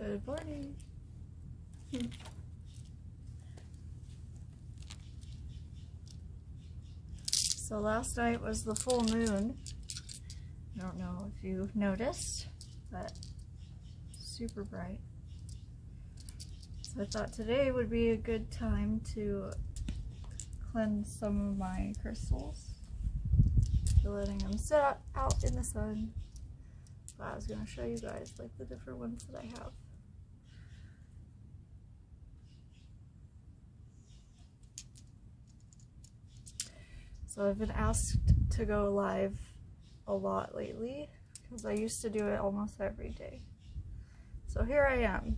Good morning. So last night was the full moon. I don't know if you noticed, but super bright. So I thought today would be a good time to cleanse some of my crystals. So letting them sit out in the sun. But I was going to show you guys like the different ones that I have. So I've been asked to go live a lot lately because I used to do it almost every day. So here I am.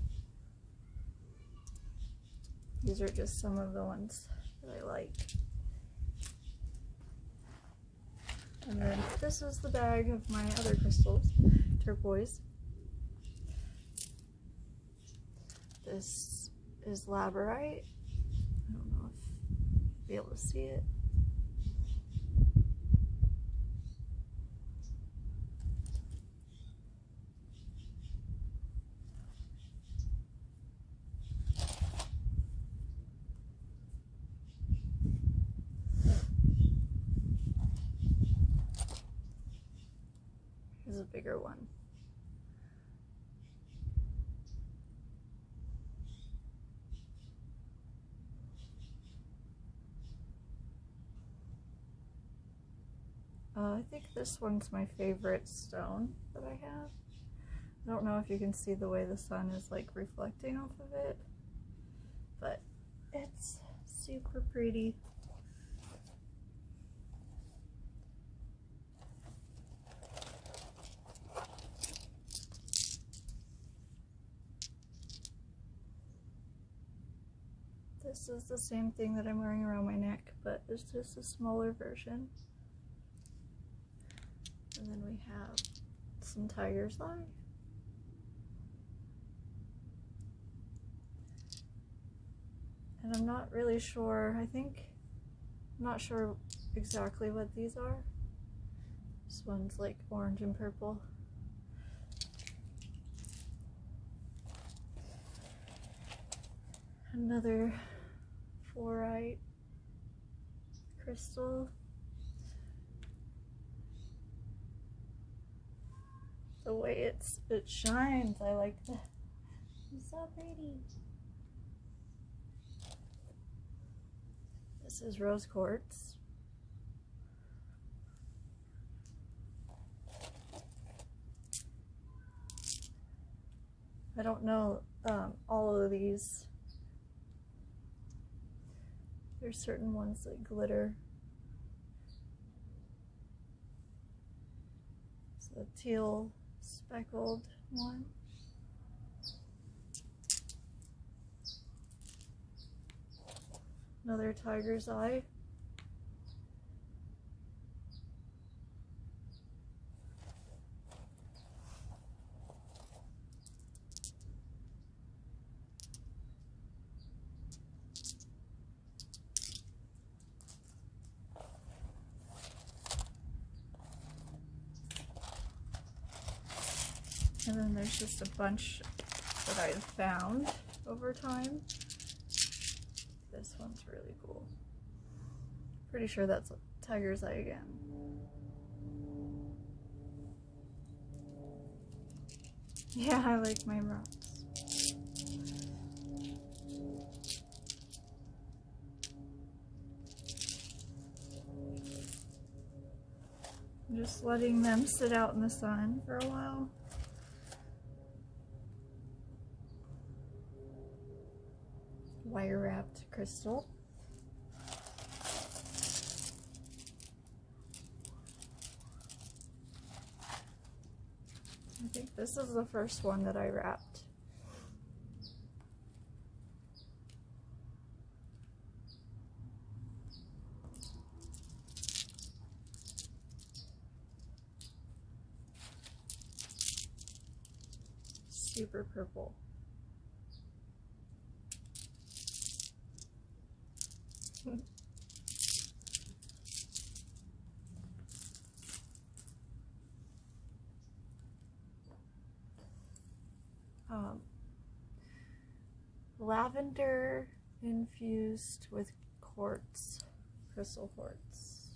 These are just some of the ones that I like. And then this is the bag of my other crystals, turquoise. This is labradorite. I don't know if you'll be able to see it. Here's a bigger one. I think this one's my favorite stone that I have. I don't know if you can see the way the sun is like reflecting off of it, but it's super pretty. This is the same thing that I'm wearing around my neck, but it's just a smaller version. And then we have some tiger's eye. And I'm not really sure, I'm not sure exactly what these are. This one's like orange and purple. Another fluorite crystal. The way it shines, I like that. It's so pretty. This is rose quartz. I don't know all of these. There's certain ones that glitter. It's a teal speckled one. Another tiger's eye. And then there's just a bunch that I've found over time. This one's really cool. Pretty sure that's a tiger's eye again. Yeah, I like my rocks. I'm just letting them sit out in the sun for a while. Wire wrapped crystal. I think this is the first one that I wrapped. Super purple. lavender infused with quartz, crystal quartz.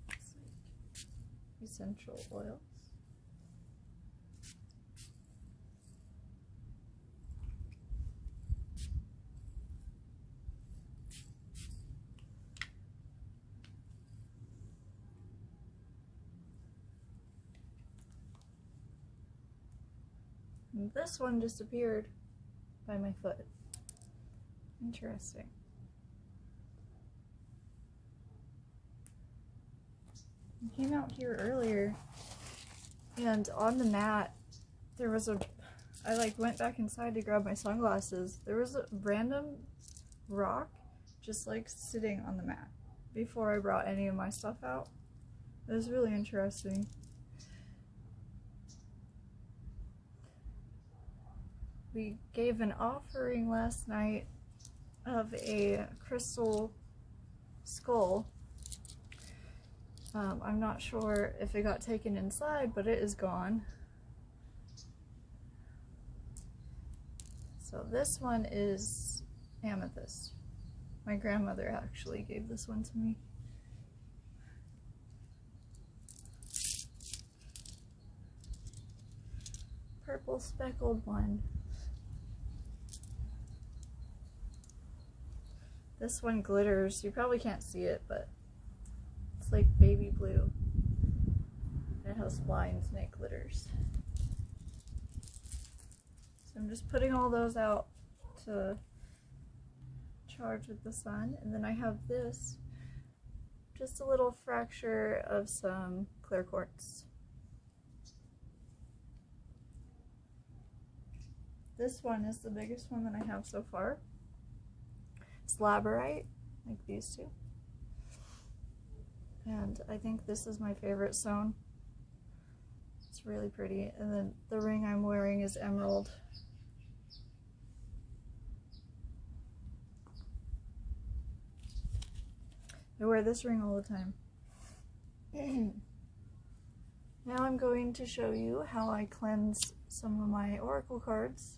It's like essential oils. And this one disappeared by my foot. Interesting. I came out here earlier and on the mat there was I like went back inside to grab my sunglasses. There was a random rock just like sitting on the mat before I brought any of my stuff out. It was really interesting. We gave an offering last night of a crystal skull. I'm not sure if it got taken inside, but it is gone. So this one is amethyst. My grandmother actually gave this one to me. Purple speckled one. This one glitters. You probably can't see it, but it's like baby blue. It has lines and it glitters. So I'm just putting all those out to charge with the sun. And then I have this, just a little fracture of some clear quartz. This one is the biggest one that I have so far. It's labradorite, like these two. And I think this is my favorite stone. It's really pretty. And then the ring I'm wearing is emerald. I wear this ring all the time. Now I'm going to show you how I cleanse some of my oracle cards.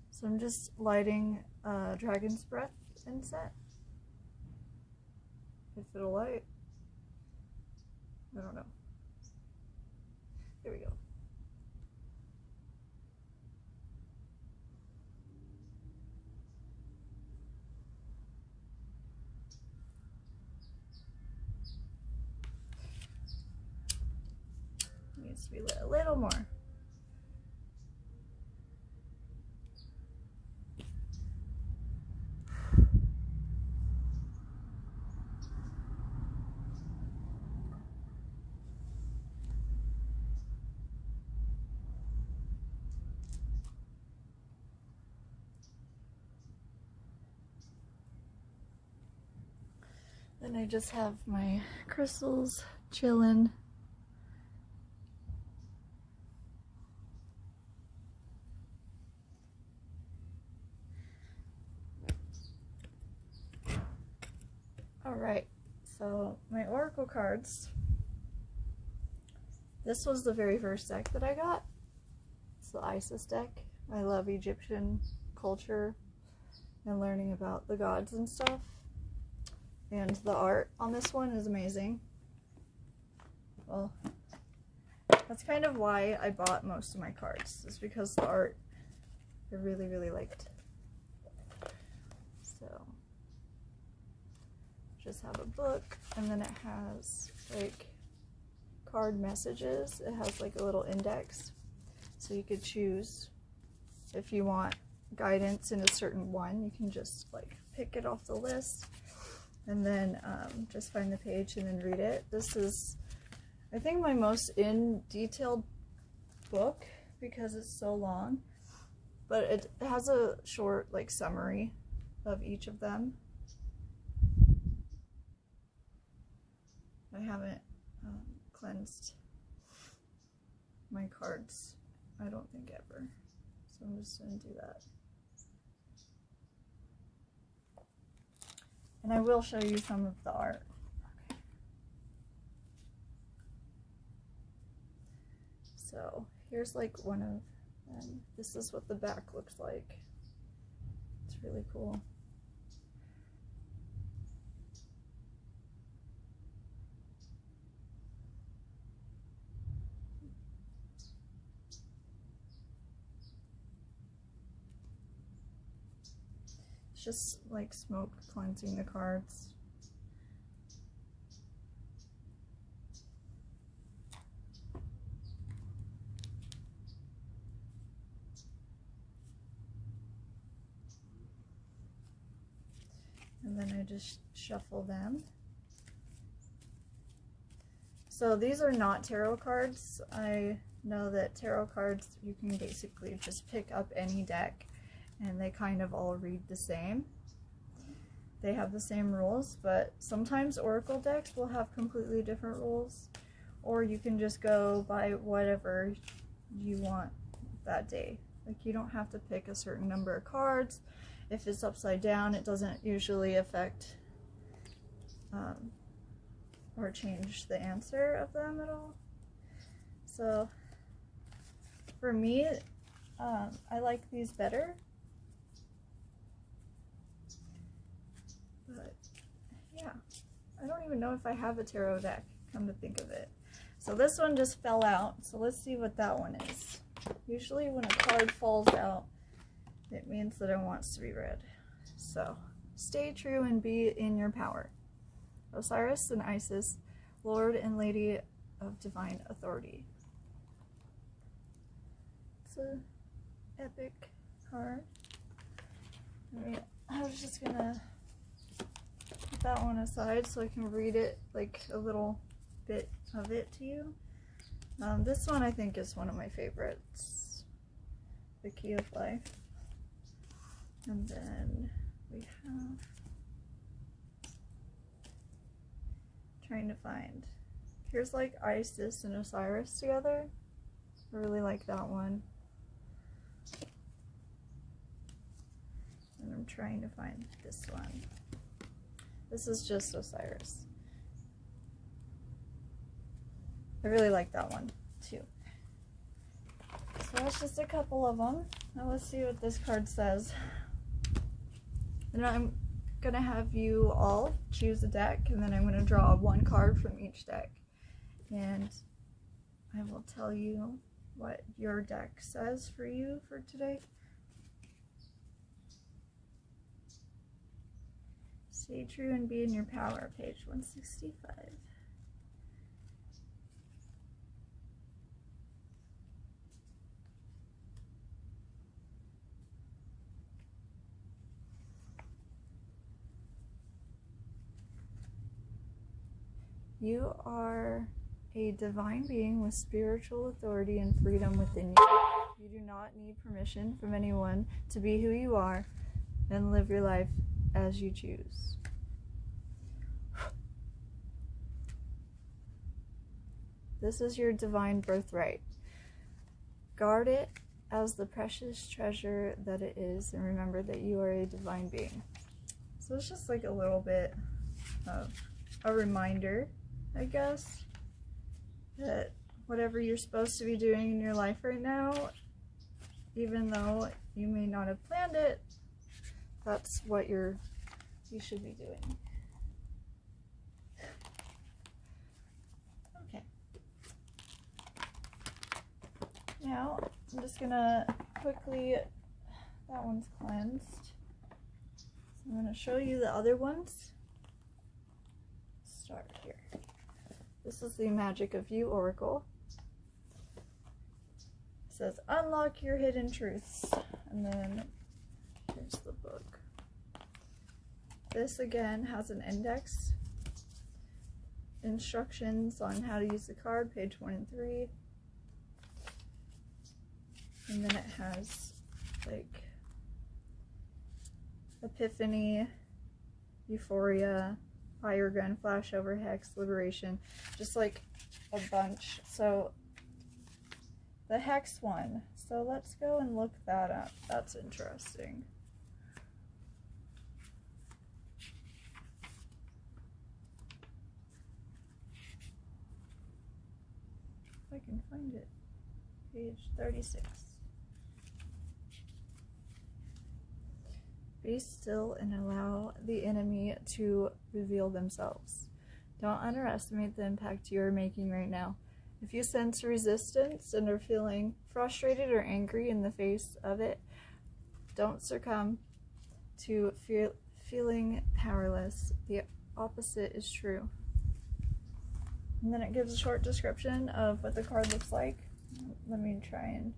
So I'm just lighting Dragon's Breath incense. If it'll light. I don't know. Here we go. Needs to be lit a little more. Then I just have my crystals chilling. Alright, so my oracle cards. This was the very first deck that I got. It's the Isis deck. I love Egyptian culture and learning about the gods and stuff. And the art on this one is amazing. Well, that's kind of why I bought most of my cards, is because the art I really, really liked. So, just have a book, and then it has like card messages. It has like a little index, so you could choose if you want guidance in a certain one. You can just like pick it off the list. And then just find the page and then read it. This is, I think, my most in-detailed book because it's so long. But it has a short, like, summary of each of them. I haven't cleansed my cards, I don't think, ever. So I'm just going to do that. And I will show you some of the art. Okay. So here's like one of them. This is what the back looks like. It's really cool. It's just like smoke cleansing the cards. And then I just shuffle them. So these are not tarot cards. I know that tarot cards, you can basically just pick up any deck and they kind of all read the same. They have the same rules, but sometimes oracle decks will have completely different rules, or you can just go by whatever you want that day. Like, you don't have to pick a certain number of cards. If it's upside down, it doesn't usually affect or change the answer of them at all. So for me, I like these better. But yeah, I don't even know if I have a tarot deck, come to think of it. So this one just fell out, so let's see what that one is. Usually when a card falls out, it means that it wants to be read. So, stay true and be in your power. Osiris and Isis, Lord and Lady of Divine Authority. It's an epic card. I was just gonna put that one aside so I can read it, like a little bit of it to you. This one I think is one of my favorites. The Key of Life. And then we have, trying to find, here's like Isis and Osiris together. I really like that one. And I'm trying to find this one. This is just Osiris. I really like that one too. So that's just a couple of them. Now let's see what this card says. And I'm gonna have you all choose a deck, and then I'm gonna draw one card from each deck. And I will tell you what your deck says for you for today. Stay true and be in your power, page 165. You are a divine being with spiritual authority and freedom within you. You do not need permission from anyone to be who you are and live your life as you choose. This is your divine birthright. Guard it as the precious treasure that it is, and remember that you are a divine being. So it's just like a little bit of a reminder, I guess, that whatever you're supposed to be doing in your life right now, even though you may not have planned it, that's what you should be doing. Okay. Now, I'm just gonna quickly, that one's cleansed. So I'm gonna show you the other ones. Start here. This is the Magic of You Oracle. It says, unlock your hidden truths. And then here's the book. This again has an index, instructions on how to use the card, page 1 and 3. And then it has like Epiphany, Euphoria, Fire Gun, Flashover, Hex, Liberation, just like a bunch. So the Hex one, so let's go and look that up. That's interesting. If I can find it. Page 36. Be still and allow the enemy to reveal themselves. Don't underestimate the impact you are making right now. If you sense resistance and are feeling frustrated or angry in the face of it, don't succumb to feeling powerless. The opposite is true. And then it gives a short description of what the card looks like. Let me try and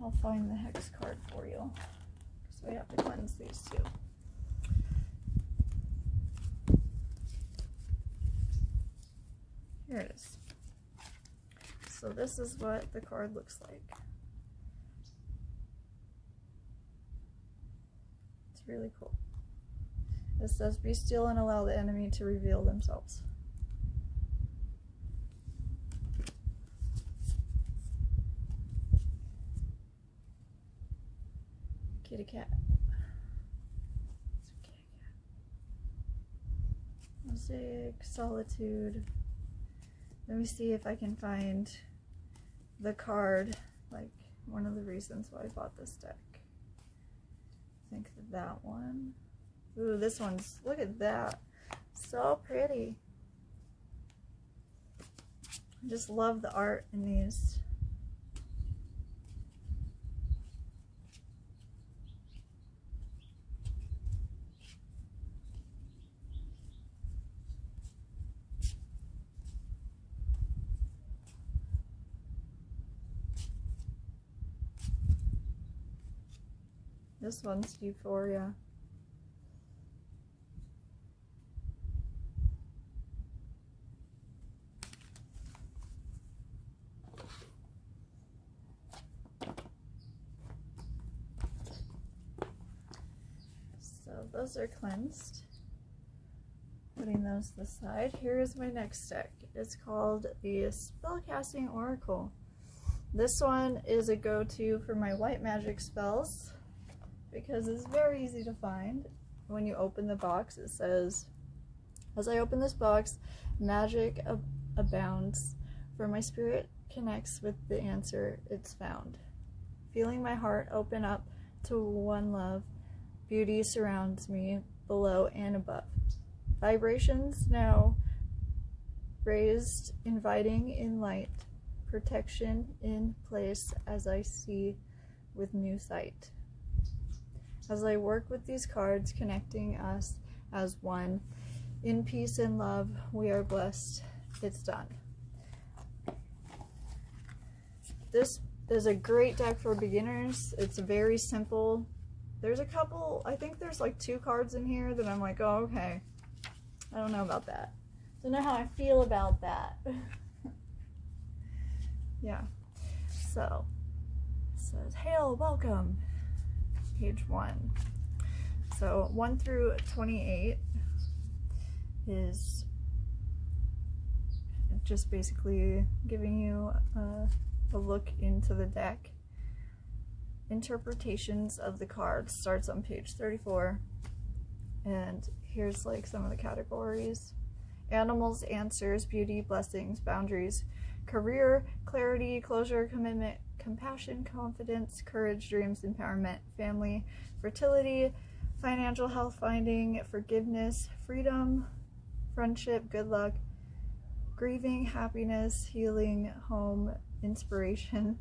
I'll find the hex card for you. So we have to cleanse these two. Here it is. So this is what the card looks like. It's really cool. It says, be still and allow the enemy to reveal themselves. Kitty cat. It's a kitty cat. Mosaic, solitude. Let me see if I can find the card, like one of the reasons why I bought this deck. I think that one. Ooh, this one's, look at that. So pretty. I just love the art in these. This one's Euphoria. So those are cleansed. Putting those to the side. Here is my next deck. It's called the Spellcasting Oracle. This one is a go-to for my white magic spells, because it's very easy to find. When you open the box, it says, as I open this box, magic abounds, for my spirit connects with the answer it's found. Feeling my heart open up to one love, beauty surrounds me below and above. Vibrations now raised, inviting in light, protection in place as I see with new sight. As I work with these cards, connecting us as one, in peace and love, we are blessed. It's done. This is a great deck for beginners. It's very simple. There's a couple, I think there's like 2 cards in here that I'm like, oh, okay. I don't know about that. Don't know how I feel about that. Yeah. So, it says, hail, welcome. Page 1. So 1 through 28 is just basically giving you a look into the deck. Interpretations of the cards starts on page 34, and here's like some of the categories. Animals, answers, beauty, blessings, boundaries, career, clarity, closure, commitment, compassion, confidence, courage, dreams, empowerment, family, fertility, financial health, finding, forgiveness, freedom, friendship, good luck, grieving, happiness, healing, home, inspiration,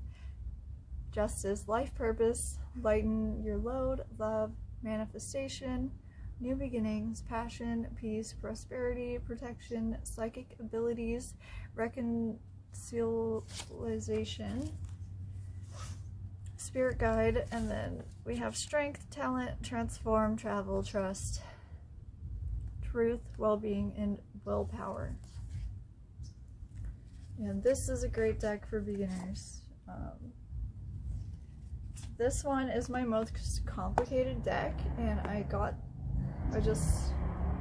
justice, life purpose, lighten your load, love, manifestation, new beginnings, passion, peace, prosperity, protection, psychic abilities, reconciliation, spirit guide, and then we have strength, talent, transform, travel, trust, truth, well-being, and willpower. And this is a great deck for beginners. This one is my most complicated deck, and the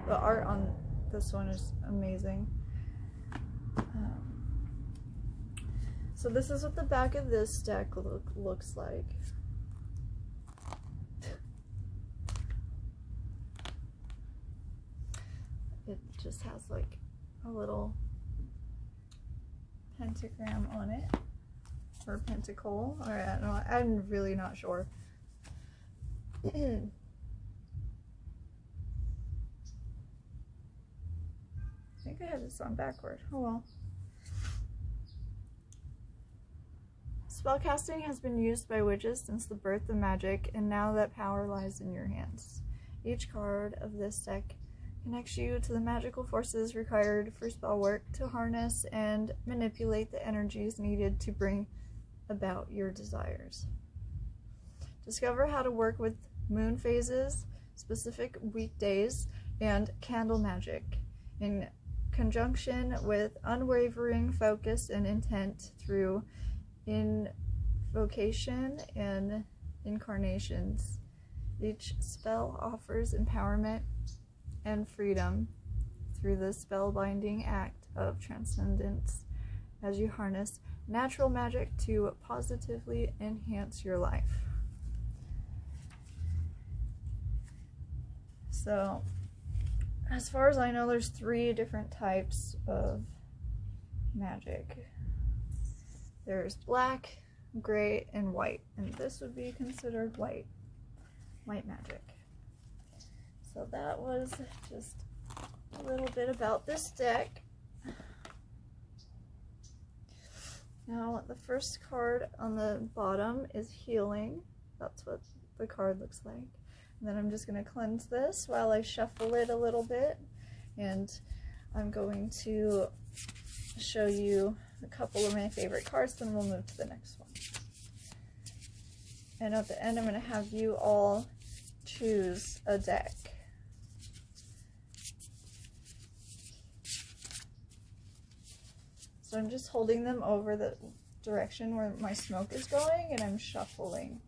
art on this one is amazing. So this is what the back of this deck looks like. It just has like a little pentagram on it. or pentacle. Or I don't know, I'm really not sure. I think I had this on backward. Oh well. Spellcasting has been used by witches since the birth of magic, and now that power lies in your hands. Each card of this deck connects you to the magical forces required for spell work to harness and manipulate the energies needed to bring about your desires. Discover how to work with moon phases, specific weekdays, and candle magic in conjunction with unwavering focus and intent through invocation and incarnations. Each spell offers empowerment and freedom through the spellbinding act of transcendence as you harness natural magic to positively enhance your life. So, as far as I know, there's 3 different types of magic. There's black, gray, and white, and this would be considered white magic. So that was just a little bit about this deck. Now the first card on the bottom is healing. That's what the card looks like. And then I'm just going to cleanse this while I shuffle it a little bit, and I'm going to show you a couple of my favorite cards, then we'll move to the next one. And at the end, I'm going to have you all choose a deck. So I'm just holding them over the direction where my smoke is going, and I'm shuffling.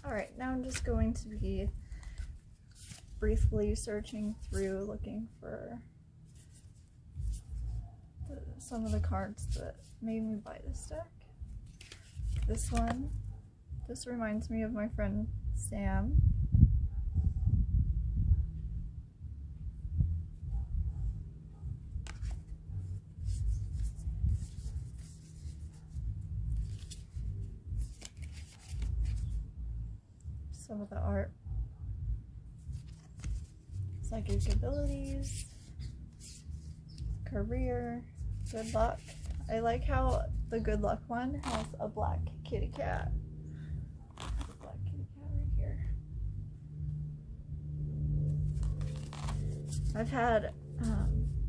Alright, now I'm just going to be briefly searching through, looking for some of the cards that made me buy this deck. This one, this reminds me of my friend Sam. Some of the art. Psychic abilities, career, good luck. I like how the good luck one has a black kitty cat. A black kitty cat right here. I've had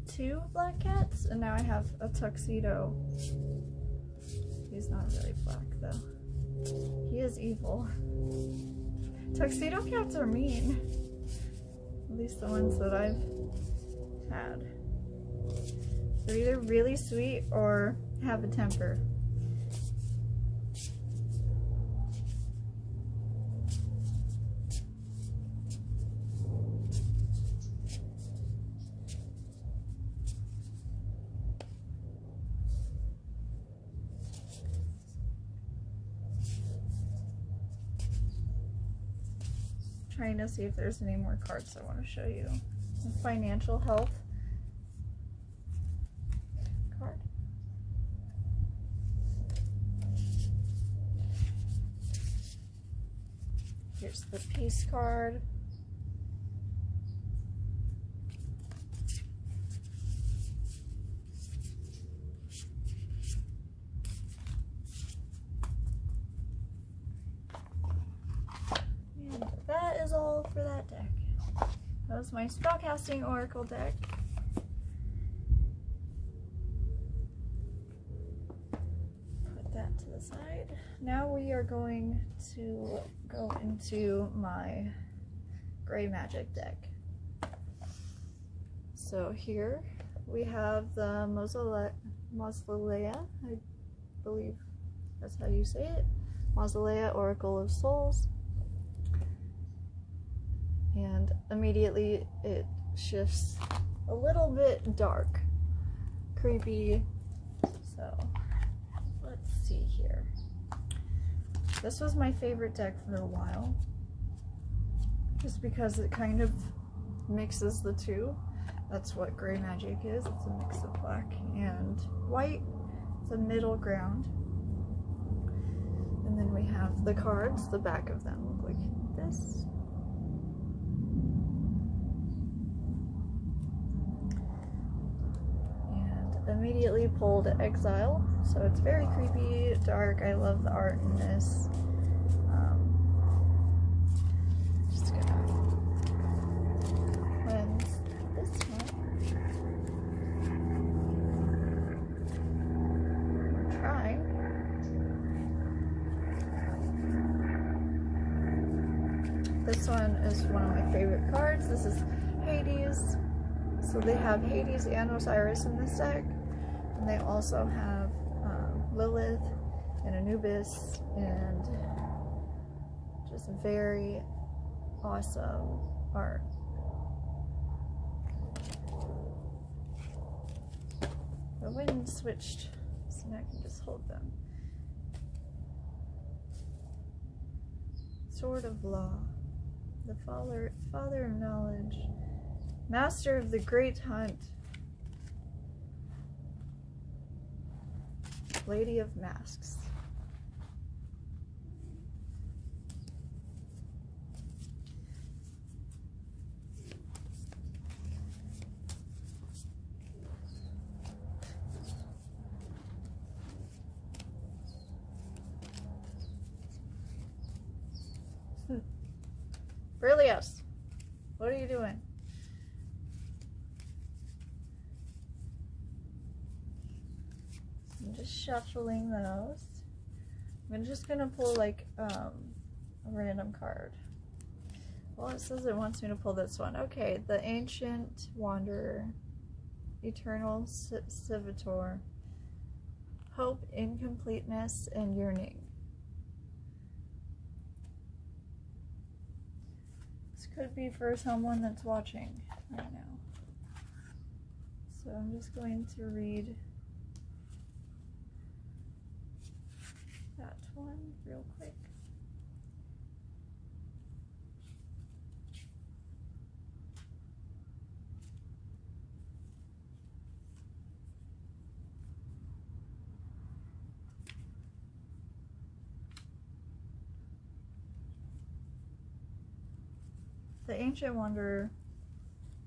2 black cats, and now I have a tuxedo. He's not really black though. He is evil. Tuxedo cats are mean. At least the ones that I've had. They're either really sweet or have a temper. Trying to see if there's any more cards I want to show you. Financial health card. Here's the peace card. That is all for that deck. That was my spellcasting oracle deck. Put that to the side. Now we are going to go into my gray magic deck. So here we have the Mausoleum, I believe that's how you say it. Mausoleum, Oracle of Souls. And immediately it shifts a little bit dark, creepy. So let's see here. This was my favorite deck for a while. just because it kind of mixes the two. That's what gray magic is. It's a mix of black and white. It's a middle ground. And then we have the cards. The back of them look like this. And immediately pulled Exile. So it's very creepy, dark. I love the art in this. Just gonna cleanse this one. We're trying. This one is one of my favorite cards. This is Hades. So they have Hades and Osiris in this deck. And they also have Lilith and Anubis, and just very awesome art. The wind switched, so now I can just hold them. Sword of Law, the father of knowledge, master of the great hunt, Lady of Masks. Berlioz, what are you doing? I'm just shuffling those. I'm just gonna pull like a random card. Well, it says it wants me to pull this one. Okay, the Ancient Wanderer, Eternal Civitor, Hope, Incompleteness, and Yearning. This could be for someone that's watching right now. So I'm just going to read that one real quick. The Ancient Wanderer.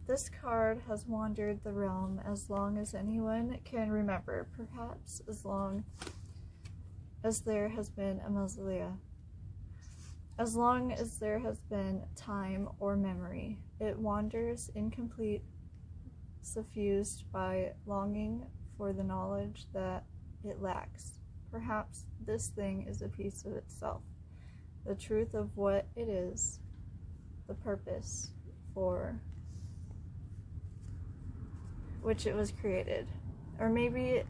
This card has wandered the realm as long as anyone can remember, perhaps as long as there has been a mausoleum. As long as there has been time or memory, it wanders incomplete, suffused by longing for the knowledge that it lacks. Perhaps this thing is a piece of itself, the truth of what it is, the purpose for which it was created, or maybe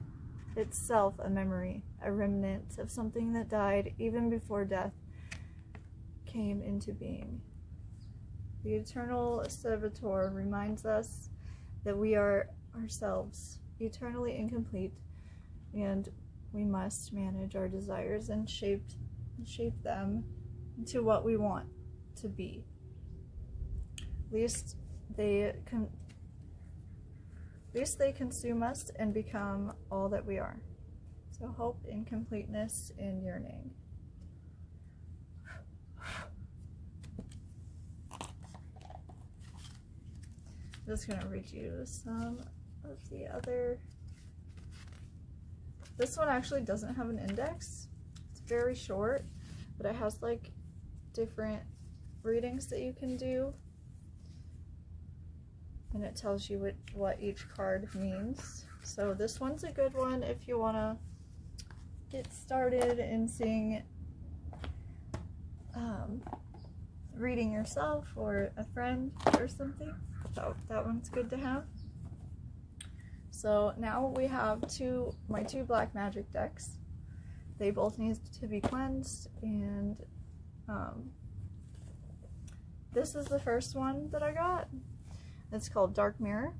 itself a memory, a remnant of something that died even before death came into being. The Eternal Civitor reminds us that we are ourselves eternally incomplete, and we must manage our desires and shape them into what we want to be. Least they consume us and become all that we are. So hope, incompleteness, and yearning. I'm just going to read you some of the other. This one actually doesn't have an index. It's very short, but it has like different readings that you can do. And it tells you what each card means. So this one's a good one if you want to get started in seeing, reading yourself or a friend or something. So that one's good to have. So now we have my two black magic decks. They both need to be cleansed, and this is the first one that I got. It's called Dark Mirror.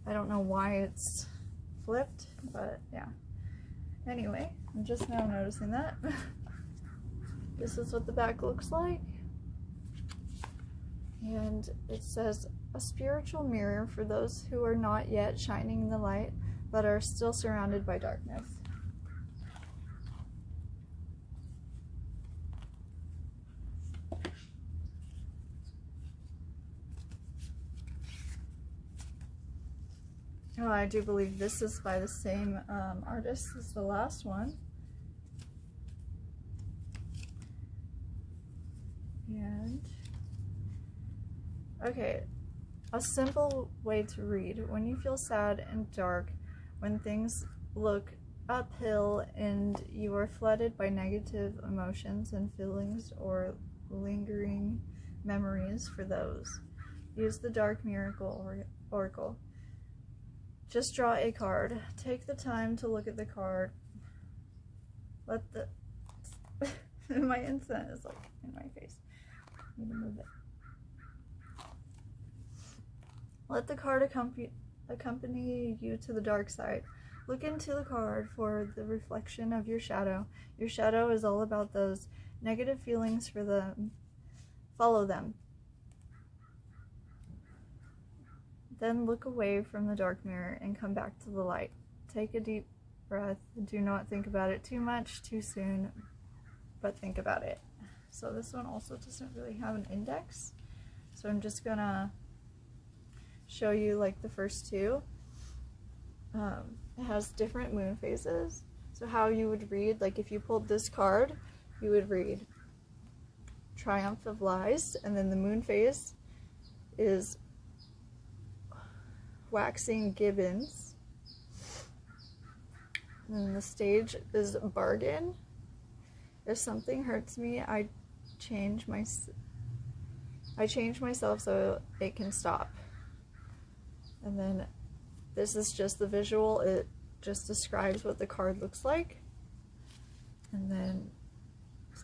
I don't know why it's flipped, but yeah. Anyway, I'm just now noticing that. This is what the back looks like. And it says, a spiritual mirror for those who are not yet shining the light, but are still surrounded by darkness. Oh, I do believe this is by the same artist as the last one. And, okay, a simple way to read. When you feel sad and dark, when things look uphill and you are flooded by negative emotions and feelings or lingering memories for those, use the Dark Miracle Oracle. Just draw a card. Take the time to look at the card. Let the... my incense is like in my face. I need to move it. Let the card accompany you to the dark side. Look into the card for the reflection of your shadow. Your shadow is all about those negative feelings for them. Follow them. Then look away from the dark mirror and come back to the light. Take a deep breath. Do not think about it too much, too soon, but think about it. So this one also doesn't really have an index. So I'm just gonna show you like the first two. It has different moon phases. So how you would read, like if you pulled this card, you would read Triumph of Lies, and then the moon phase is Waxing Gibbons. And then the stage is Bargain. If something hurts me, I change myself so it can stop. And then this is just the visual. It just describes what the card looks like. And then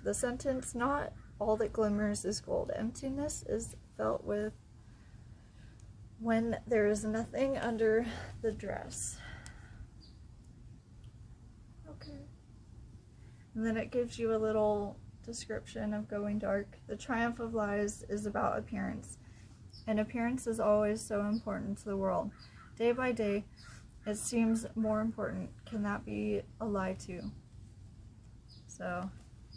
the sentence, not all that glimmers is gold. Emptiness is felt with when there is nothing under the dress. Okay. And then it gives you a little description of going dark. The Triumph of Lies is about appearance. And appearance is always so important to the world. Day by day, it seems more important. Can that be a lie too? So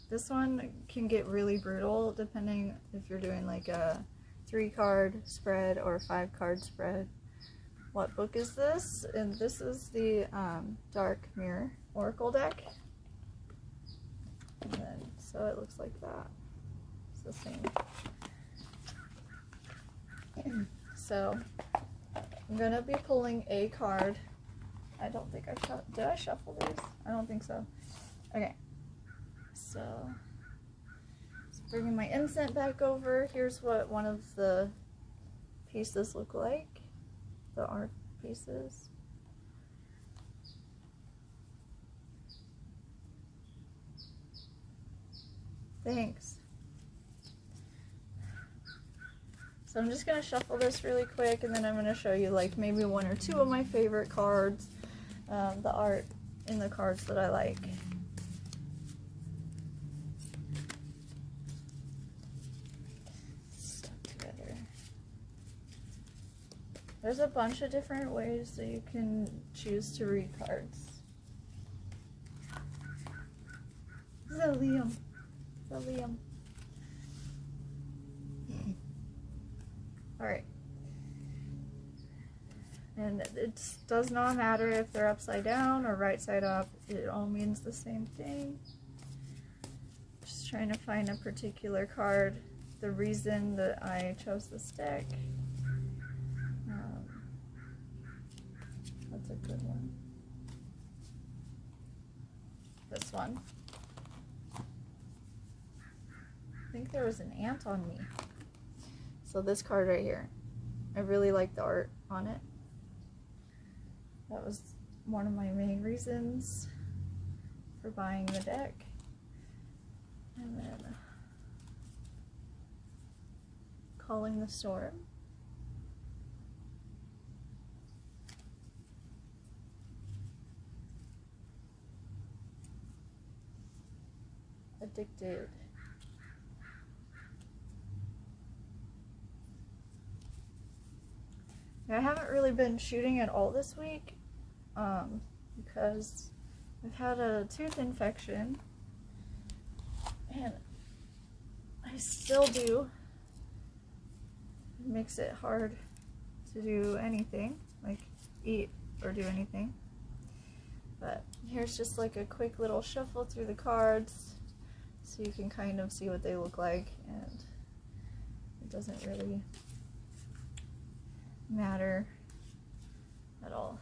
this one can get really brutal depending if you're doing like a 3-card spread or a 5-card spread. What book is this? And this is the Dark Mirror Oracle deck. And then, so it looks like that. It's the same. So I'm gonna be pulling a card. I don't think did I shuffle these? I don't think so. Okay. So just bringing my incense back over. Here's what one of the pieces look like. The art pieces. Thanks. So I'm just going to shuffle this really quick, and then I'm going to show you like maybe 1 or 2 of my favorite cards, the art in the cards that I like. Stuck together. There's a bunch of different ways that you can choose to read cards. Liam. Alright. And it does not matter if they're upside down or right side up. It all means the same thing. Just trying to find a particular card. The reason that I chose this deck. That's a good one. This one. I think there was an ant on me. So this card right here. I really like the art on it. That was one of my main reasons for buying the deck. And then Calling the Storm. Addicted. I haven't really been shooting at all this week because I've had a tooth infection, and I still do. It makes it hard to do anything, like eat or do anything. But here's just like a quick little shuffle through the cards so you can kind of see what they look like, and it doesn't really matter at all.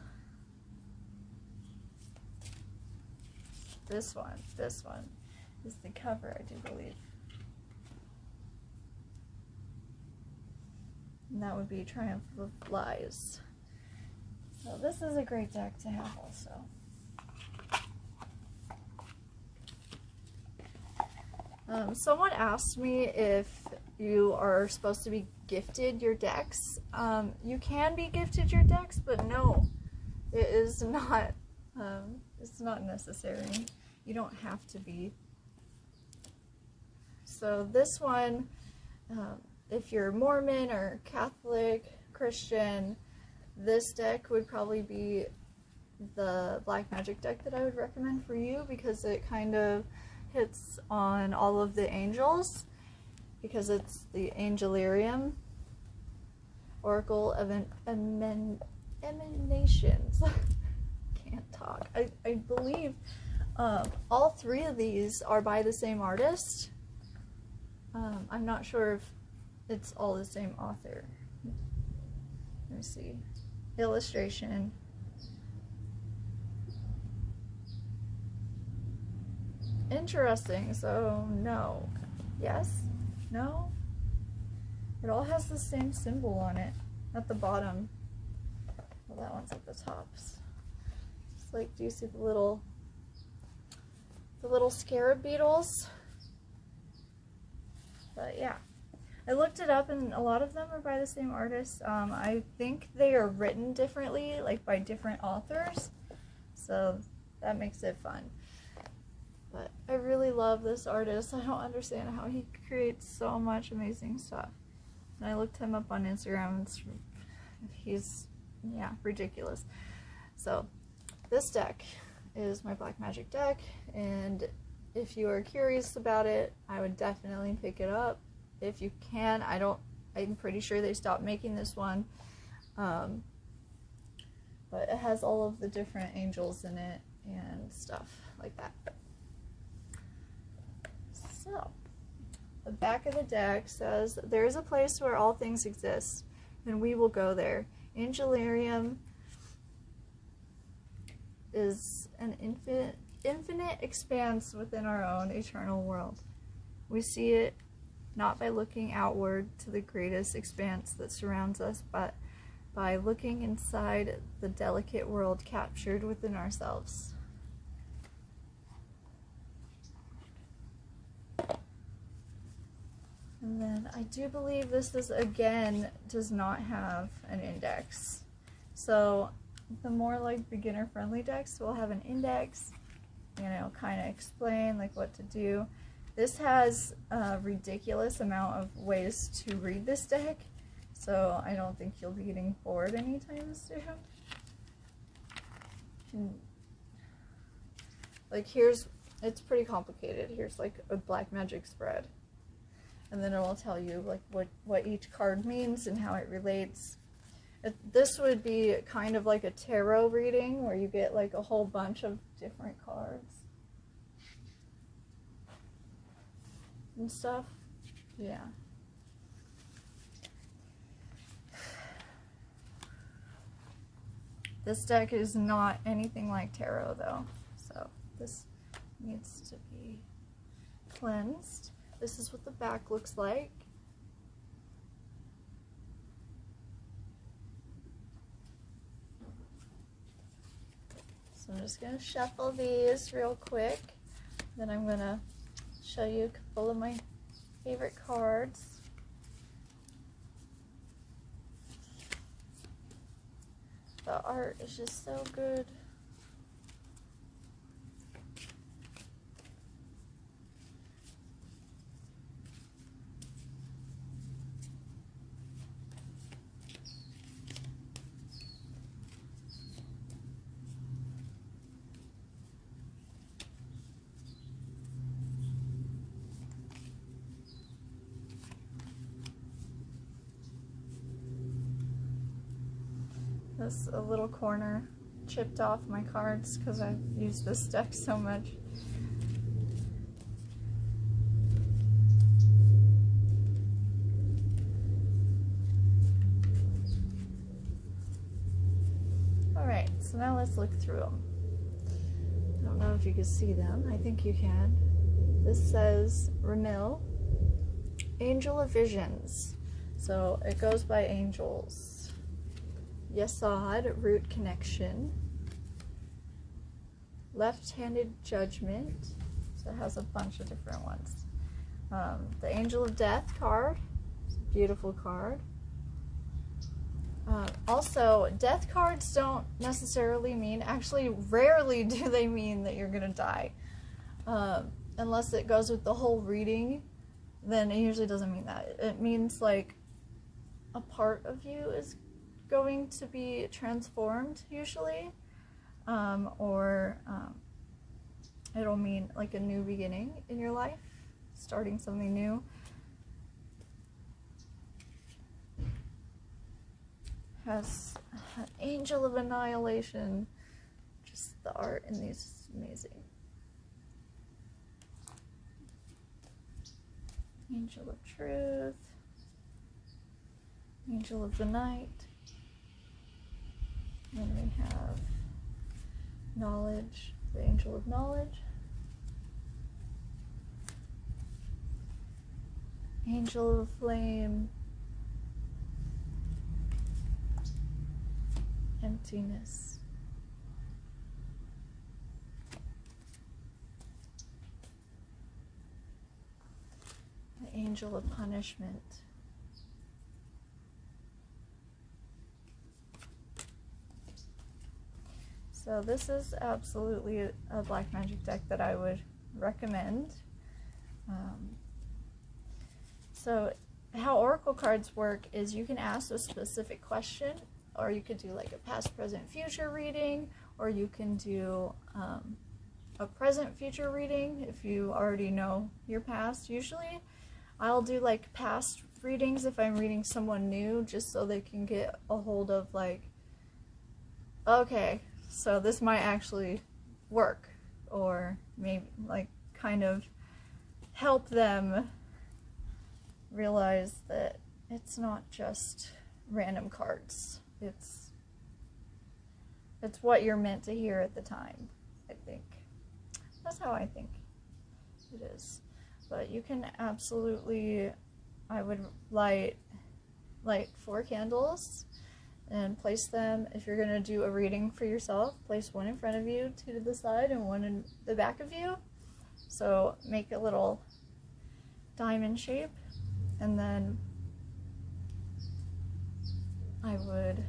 This one is the cover, I do believe. And that would be Triumph of Lies. So this is a great deck to have also. Someone asked me if you are supposed to be gifted your decks. You can be gifted your decks, but no, it is not. It's not necessary. You don't have to be. So this one, if you're Mormon or Catholic, Christian, this deck would probably be the Black Magic deck that I would recommend for you, because it kind of hits on all of the angels, because it's the Angelarium, Oracle of Emanations. Can't talk. I believe all three of these are by the same artist. I'm not sure if it's all the same author. Let me see. Illustration. Interesting. So no. Yes? No? It all has the same symbol on it at the bottom. Well, that one's at the tops. Just like, do you see the little scarab beetles? But yeah, I looked it up, and a lot of them are by the same artist. I think they are written differently, like by different authors, so that makes it fun. But I really love this artist. I don't understand how he creates so much amazing stuff. And I looked him up on Instagram. He's, yeah, ridiculous. So this deck is my Black Magic deck, and if you are curious about it, I would definitely pick it up if you can. I'm pretty sure they stopped making this one, but it has all of the different angels in it and stuff like that. So the back of the deck says, there is a place where all things exist, and we will go there. Angelarium is an infinite expanse within our own eternal world. We see it not by looking outward to the greatest expanse that surrounds us, but by looking inside the delicate world captured within ourselves. And then I do believe this is, again, does not have an index. So the more like beginner friendly decks will have an index, you know, kind of explain like what to do. This has a ridiculous amount of ways to read this deck, so I don't think you'll be getting bored anytime soon. Like it's pretty complicated. Here's like a Black Magic spread, and then it will tell you like what each card means and how it relates. This would be kind of like a tarot reading where you get like a whole bunch of different cards and stuff. Yeah. This deck is not anything like tarot though, so this needs to be cleansed. This is what the back looks like. So I'm just going to shuffle these real quick, then I'm going to show you a couple of my favorite cards. The art is just so good. This a little corner chipped off my cards because I've used this deck so much. Alright, so now let's look through them. I don't know if you can see them. I think you can. This says Ramil, Angel of Visions. So it goes by angels. Yesod, Root Connection. Left-Handed Judgment. So it has a bunch of different ones. The Angel of Death card. It's a beautiful card. Also, death cards don't necessarily mean, actually rarely do they mean that you're gonna die. Unless it goes with the whole reading, then it usually doesn't mean that. It means like a part of you is going to be transformed usually, or it'll mean like a new beginning in your life, starting something new. Has an Angel of Annihilation. Just the art in these is amazing. Angel of Truth. Angel of the Night. Then we have Knowledge, the Angel of Knowledge. Angel of Flame. Emptiness. The Angel of Punishment. So this is absolutely a black magic deck that I would recommend. So how oracle cards work is you can ask a specific question, or you could do like a past, present, future reading, or you can do a present, future reading if you already know your past. Usually I'll do like past readings if I'm reading someone new, just so they can get a hold of like, okay, so this might actually work, or maybe like kind of help them realize that it's not just random cards. It's what you're meant to hear at the time, I think. That's how I think it is. But you can absolutely, I would light 4 candles and place them, if you're going to do a reading for yourself, place one in front of you, 2 to the side, and 1 in the back of you. So make a little diamond shape, and then I would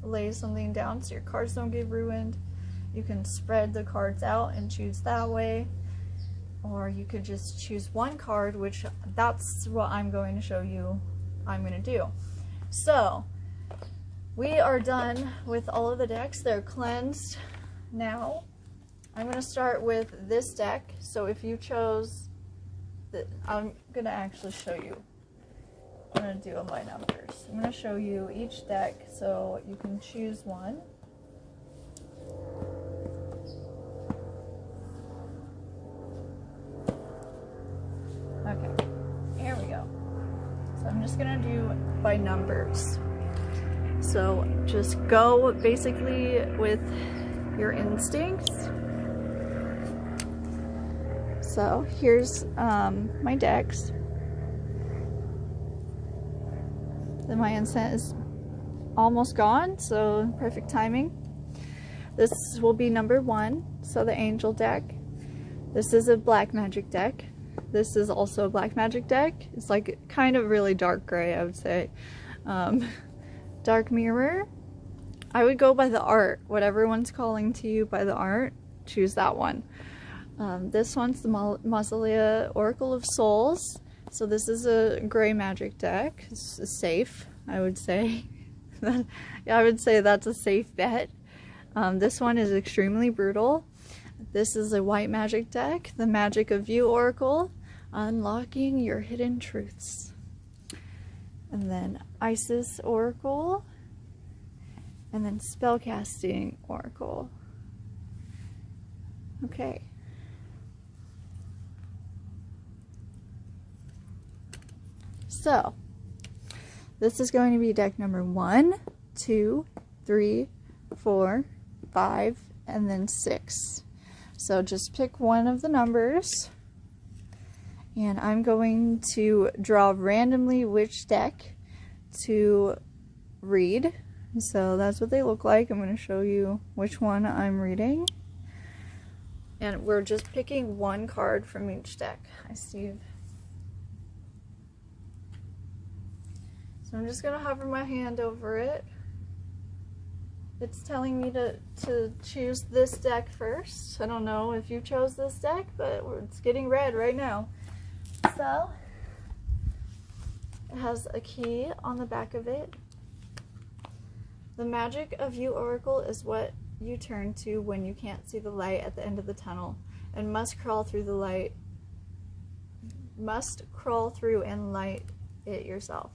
lay something down so your cards don't get ruined. You can spread the cards out and choose that way, or you could just choose one card, which that's what I'm going to show you I'm going to do. So we are done with all of the decks. They're cleansed now. I'm going to start with this deck. So if you chose, I'm going to actually show you. I'm going to do them by numbers. I'm going to show you each deck so you can choose one. Okay, here we go. So I'm just going to do by numbers. So just go basically with your instincts. So here's my decks. Then my incense is almost gone, so perfect timing. This will be number 1, so the angel deck. This is a black magic deck. This is also a black magic deck. It's like kind of really dark gray, I would say. Dark mirror. I would go by the art. Whatever one's calling to you by the art, choose that one. This one's the Mausoleum Oracle of Souls. So this is a gray magic deck. It's safe, I would say. I would say that's a safe bet. This one is extremely brutal. This is a white magic deck, the Magic of You Oracle, unlocking your hidden truths. And then Isis Oracle. and then spellcasting oracle. Okay. So, this is going to be deck number 1, 2, 3, 4, 5, and then 6. So just pick one of the numbers, and I'm going to draw randomly which deck to read. So that's what they look like. I'm going to show you which one I'm reading. And we're just picking one card from each deck. Hi, Steve. So I'm just going to hover my hand over it. It's telling me to choose this deck first. I don't know if you chose this deck, but it's getting red right now. So, it has a key on the back of it. The magic of you, Oracle, is what you turn to when you can't see the light at the end of the tunnel and must crawl through and light it yourself.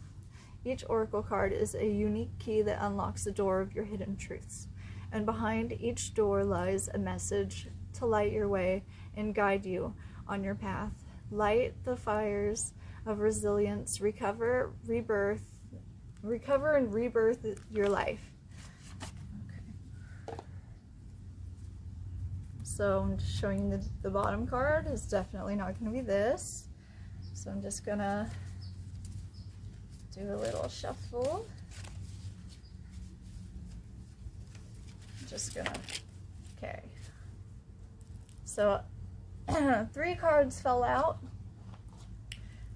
Each oracle card is a unique key that unlocks the door of your hidden truths, and behind each door lies a message to light your way and guide you on your path. Light the fires of resilience, recover and rebirth your life. Okay. So I'm just showing you the bottom card is definitely not going to be this. So I'm just going to do a little shuffle. Just gonna, okay. So 3 cards fell out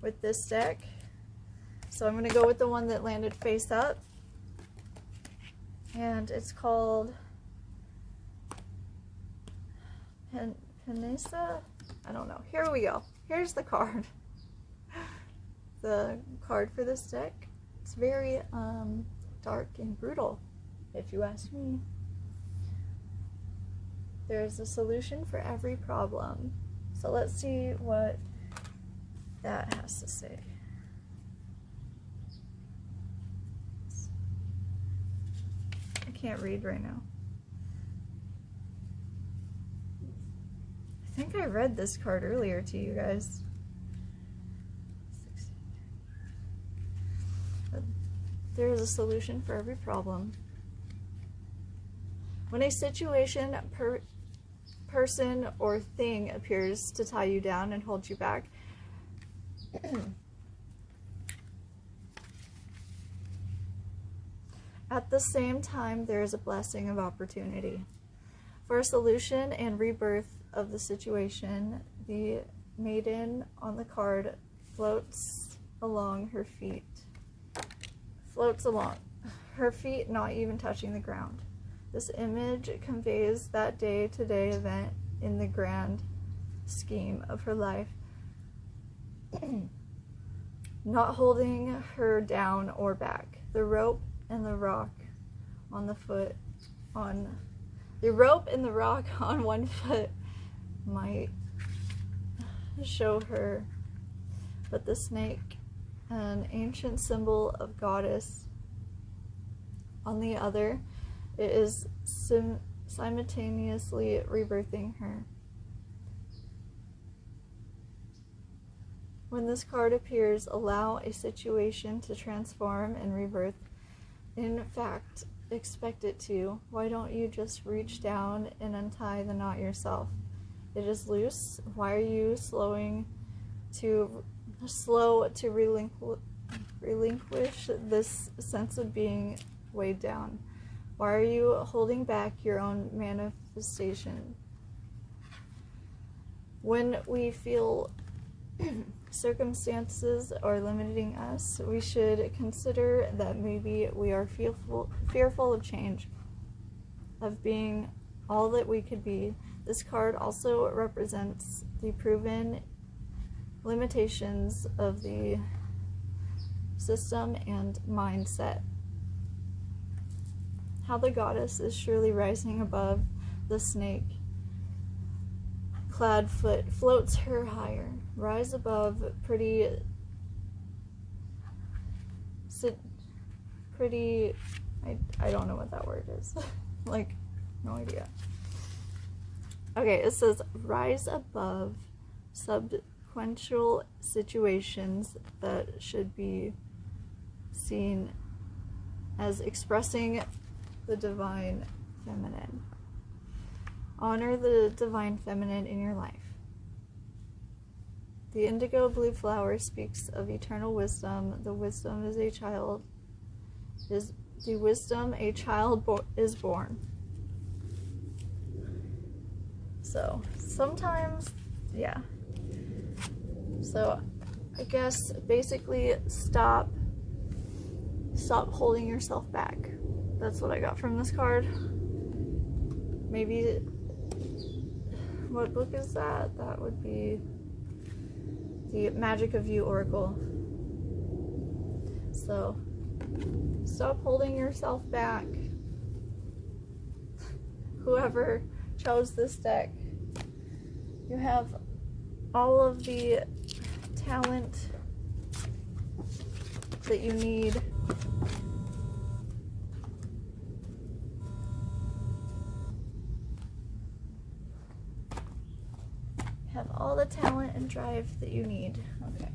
with this deck. So I'm gonna go with the one that landed face up. And it's called Penisa? I don't know. Here we go. Here's the card. The card for this deck. It's very dark and brutal, if you ask me. There's a solution for every problem. So let's see what that has to say. I can't read right now. I think I read this card earlier to you guys. There is a solution for every problem. When a situation, person, or thing appears to tie you down and hold you back, at the same time, there is a blessing of opportunity. For a solution and rebirth of the situation, the maiden on the card floats along her feet. Floats along, her feet not even touching the ground. This image conveys that day-to-day event in the grand scheme of her life, not holding her down or back. The rope and the rock on the foot, the rope and the rock on one foot might show her, but the snake, an ancient symbol of goddess, on the other, it is simultaneously rebirthing her. When this card appears, allow a situation to transform and rebirth. In fact, expect it to. Why don't you just reach down and untie the knot yourself? It is loose. Why are you slow to relinquish this sense of being weighed down? Why are you holding back your own manifestation? When we feel circumstances are limiting us, we should consider that maybe we are fearful of change, of being all that we could be. This card also represents the proven limitations of the system and mindset. How the goddess is surely rising above the snake. Clad foot floats her higher. Rise above I don't know what that word is. Like, no idea. Okay, it says rise above subsequential situations that should be seen as expressing the divine feminine. Honor the divine feminine in your life. The indigo blue flower speaks of eternal wisdom. The wisdom is a child. Is the wisdom a child is born. So sometimes, yeah. So I guess basically stop holding yourself back. That's what I got from this card. Maybe, what book is that? That would be the Magic of You Oracle. So stop holding yourself back. Whoever chose this deck, you have all of the talent that you need. Have all the talent and drive that you need. Okay.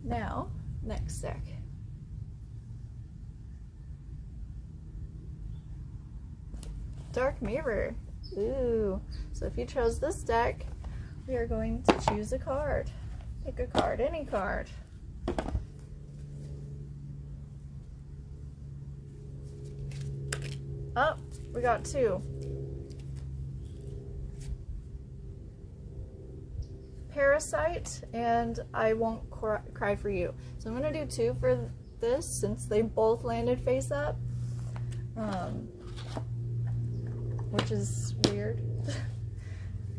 Now, next deck. Dark Mirror. Ooh. So if you chose this deck, we are going to choose a card. Pick a card, any card. Oh, we got two. Parasite and I Won't Cry for You. So I'm going to do two for this since they both landed face up. Which is weird.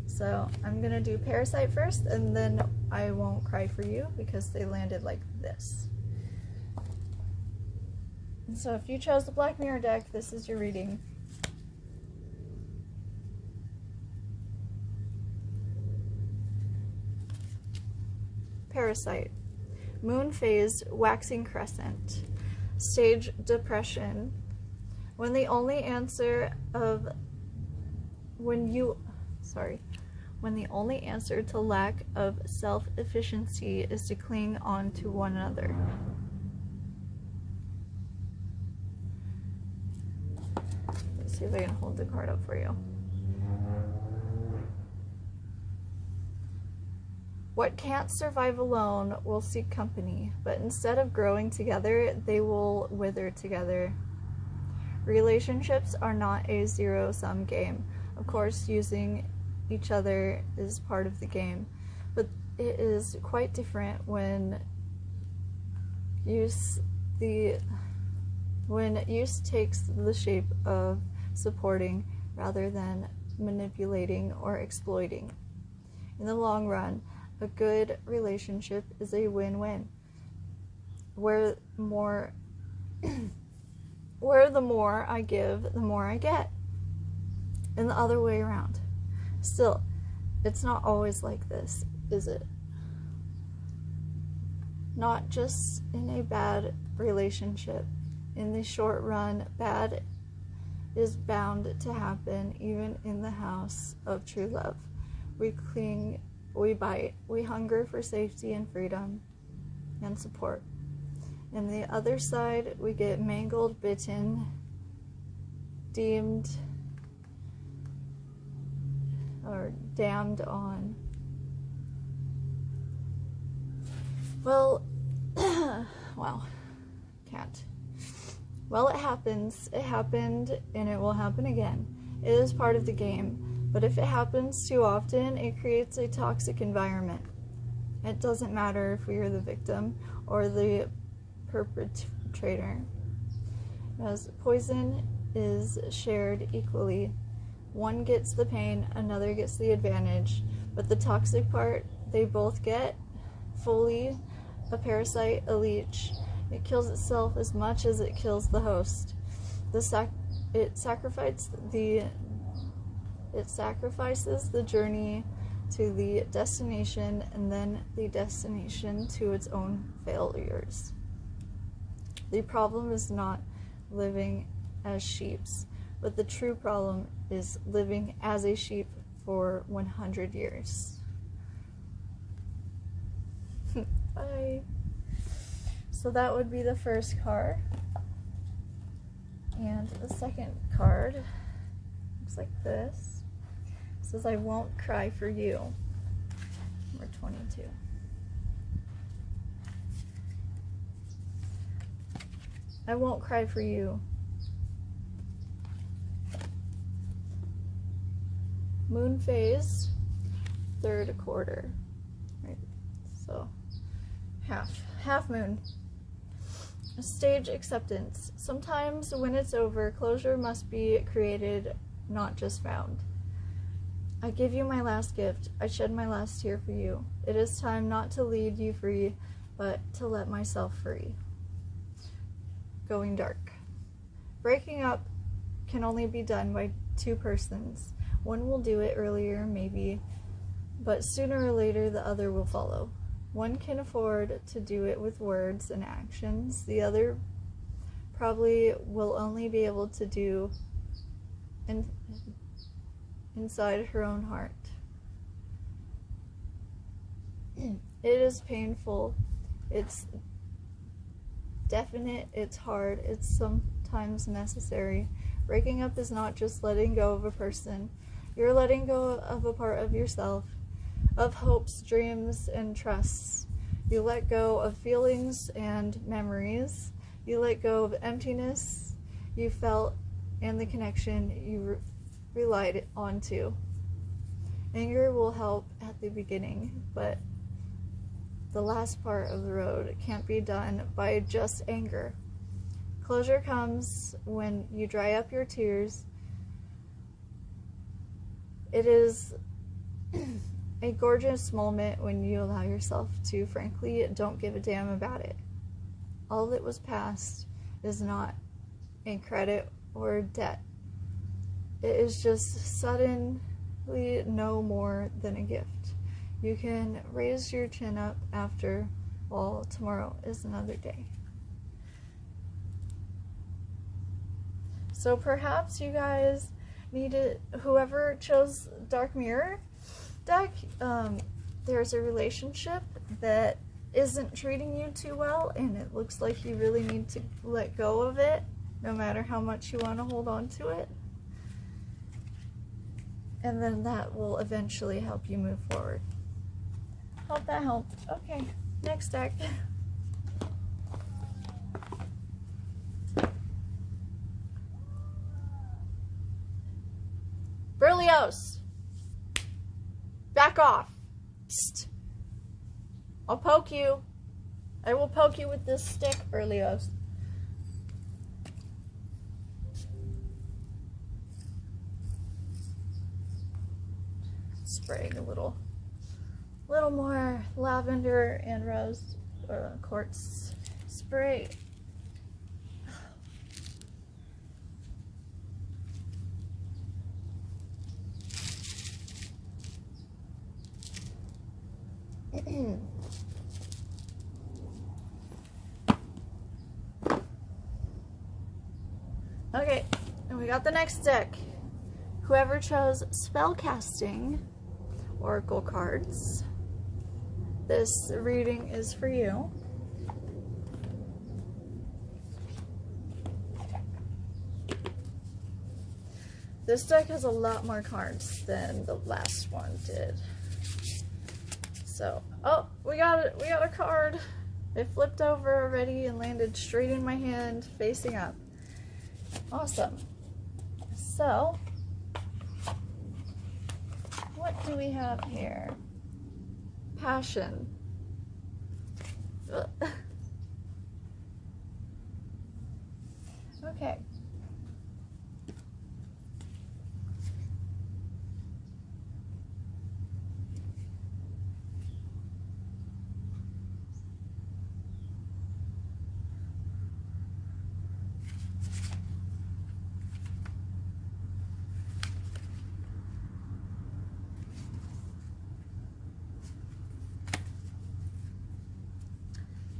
So I'm going to do Parasite first and then I Won't Cry for You because they landed like this. And so if you chose the Black Mirror deck, this is your reading. Parasite. Moon phase, waxing crescent. Stage depression. When the only answer to lack of self-efficiency is to cling on to one another. Let's see if I can hold the card up for you. What can't survive alone will seek company, but instead of growing together, they will wither together. Relationships are not a zero-sum game. Of course, using each other is part of the game, but it is quite different when use takes the shape of supporting rather than manipulating or exploiting. In the long run, a good relationship is a win-win, where the more I give, the more I get, and the other way around. Still, it's not always like this, is it? Not just in a bad relationship. In the short run, bad is bound to happen even in the house of true love. We cling, we bite, we hunger for safety and freedom and support. And the other side, we get mangled, bitten, deemed, or damned on. Well, wow, can't. Well, it happens, it happened, and it will happen again. It is part of the game, but if it happens too often, it creates a toxic environment. It doesn't matter if we are the victim or the perpetrator, as poison is shared equally. One gets the pain, another gets the advantage, but the toxic part, they both get fully. A parasite, a leech. It kills itself as much as it kills the host. It sacrifices the journey to the destination and then the destination to its own failures. The problem is not living as sheeps, but the true problem is living as a sheep for 100 years. Bye. So that would be the first card. And the second card looks like this. It says, I won't cry for you. Number 22. I won't cry for you. Moon phase, third quarter. Right. So half moon. Stage acceptance. Sometimes when it's over, closure must be created, not just found. I give you my last gift. I shed my last tear for you. It is time not to lead you free, but to let myself free. Going dark. Breaking up can only be done by two persons. One will do it earlier, maybe, but sooner or later the other will follow. One can afford to do it with words and actions. The other probably will only be able to do inside her own heart. It is painful. It's definite. It's hard. It's sometimes necessary. Breaking up is not just letting go of a person. You're letting go of a part of yourself, of hopes, dreams, and trusts. You let go of feelings and memories. You let go of emptiness you felt and the connection you relied onto. Anger will help at the beginning, but the last part of the road can't be done by just anger. Closure comes when you dry up your tears. It is a gorgeous moment when you allow yourself to, frankly, don't give a damn about it. All that was past is not a credit or debt. It is just suddenly no more than a gift. You can raise your chin up after all. Tomorrow is another day. So perhaps you guys needed, whoever chose Dark Mirror deck, there's a relationship that isn't treating you too well, and it looks like you really need to let go of it, no matter how much you want to hold on to it. And then that will eventually help you move forward. Hope that helped. Okay, next deck. Berlioz! Back off! Psst. I'll poke you. I will poke you with this stick, Berlioz. Spraying a little more lavender and rose quartz spray. Okay, and we got the next deck. Whoever chose spellcasting oracle cards, this reading is for you. This deck has a lot more cards than the last one did. So, oh, we got a card. It flipped over already and landed straight in my hand, facing up. Awesome. So, what do we have here? Passion. Okay.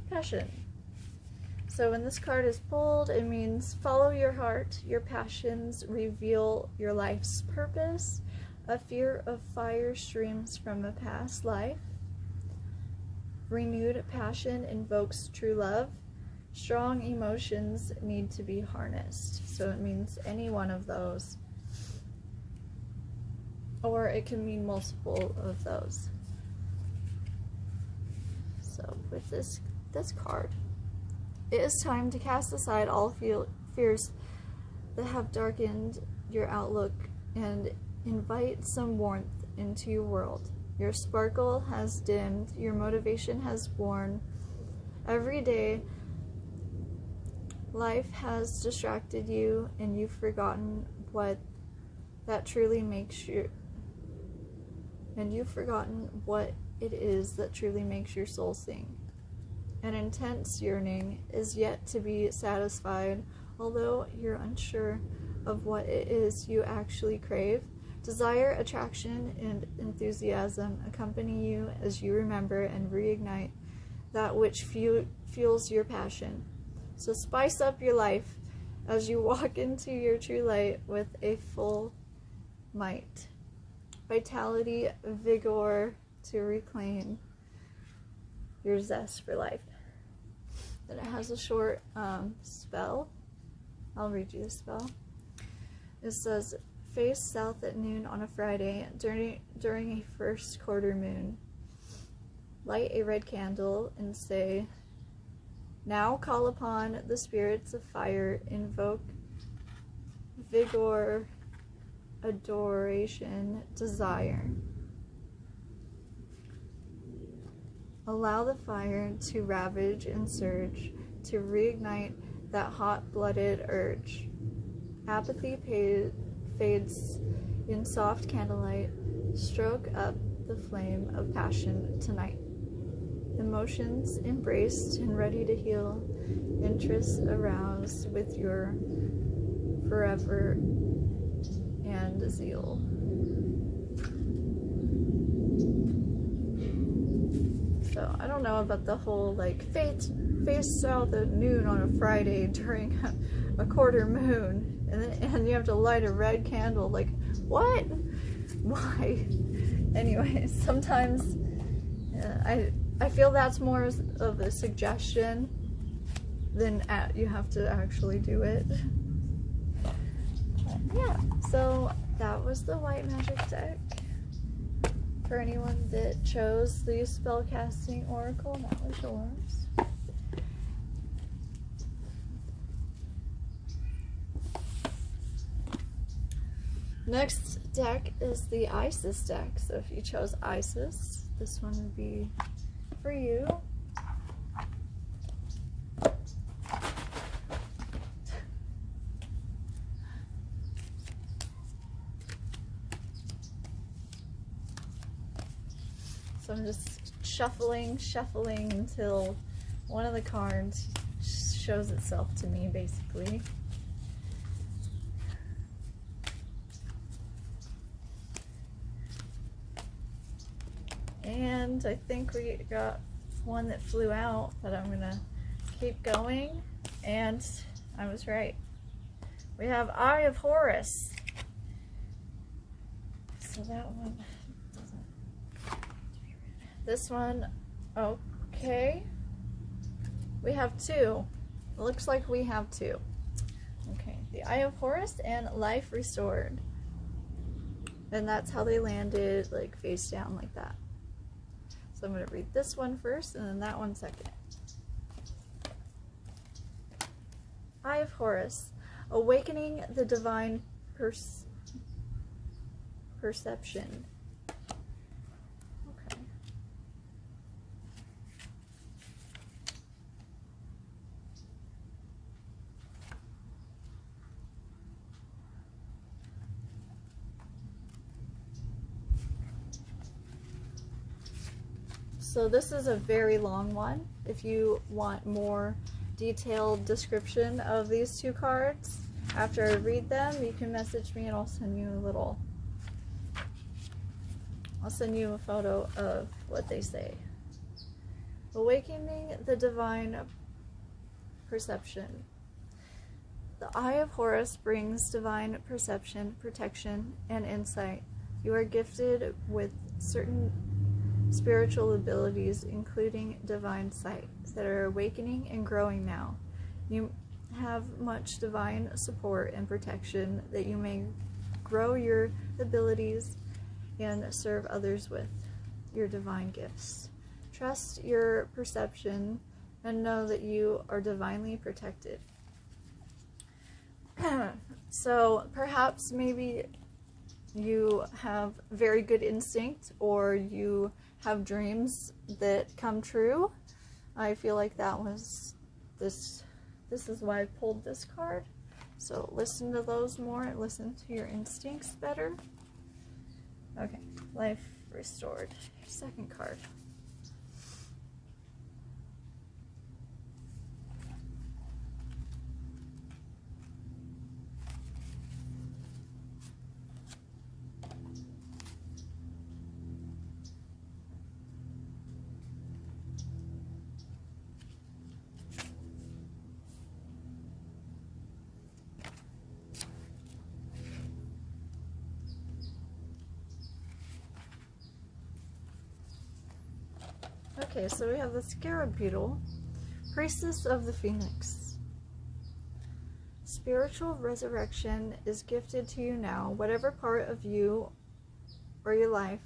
Passion. So when this card is pulled, it means follow your heart, your passions reveal your life's purpose. A fear of fire streams from a past life. Renewed passion invokes true love. Strong emotions need to be harnessed. So it means any one of those. Or it can mean multiple of those. So with this card, it is time to cast aside all fears that have darkened your outlook and invite some warmth into your world. Your sparkle has dimmed, your motivation has worn. Every day, life has distracted you and you've forgotten what that truly makes you, and you've forgotten what it is that truly makes your soul sing. An intense yearning is yet to be satisfied, although you're unsure of what it is you actually crave. Desire, attraction, and enthusiasm accompany you as you remember and reignite that which fuels your passion. So spice up your life as you walk into your true light with a full might. Vitality, vigor to reclaim your zest for life. Then it has a short spell. I'll read you the spell. It says, face south at noon on a Friday during a first quarter moon. Light a red candle and say, now call upon the spirits of fire, invoke vigor, adoration, desire. Allow the fire to ravage and surge, to reignite that hot-blooded urge. Apathy fades in soft candlelight. Stroke up the flame of passion tonight. Emotions embraced and ready to heal. Interests aroused with your forever and zeal. So I don't know about the whole like face south at noon on a Friday during a quarter moon, and you have to light a red candle. Like what? Why? Anyway, sometimes I feel that's more of a suggestion than you have to actually do it. But yeah, so that was the white magic deck. For anyone that chose the spellcasting oracle, that was yours. Next deck is the Isis deck. So if you chose Isis, this one would be for you. So I'm just shuffling until one of the cards shows itself to me, basically. And I think we got one that flew out, but I'm gonna keep going, and I was right. We have Eye of Horus. So that one doesn't. This one, okay. We have two. It looks like we have two. Okay, the Eye of Horus and Life Restored. And that's how they landed, like face down like that. So I'm going to read this one first and then that one second. Eye of Horus, awakening the divine perception. Okay. So this is a very long one. If you want more detailed description of these two cards, after I read them, you can message me and I'll send you a photo of what they say. Awakening the divine perception. The eye of Horus brings divine perception, protection, and insight. You are gifted with certain spiritual abilities, including divine sight, that are awakening and growing now. You have much divine support and protection that you may grow your abilities and serve others with your divine gifts. Trust your perception and know that you are divinely protected. So perhaps maybe you have very good instinct, or you have dreams that come true. I feel like that was this is why I pulled this card. So listen to those more, listen to your instincts better. Okay, life restored. Second card. Okay, so we have the scarab beetle, priestess of the phoenix. Spiritual resurrection is gifted to you now. Whatever part of you or your life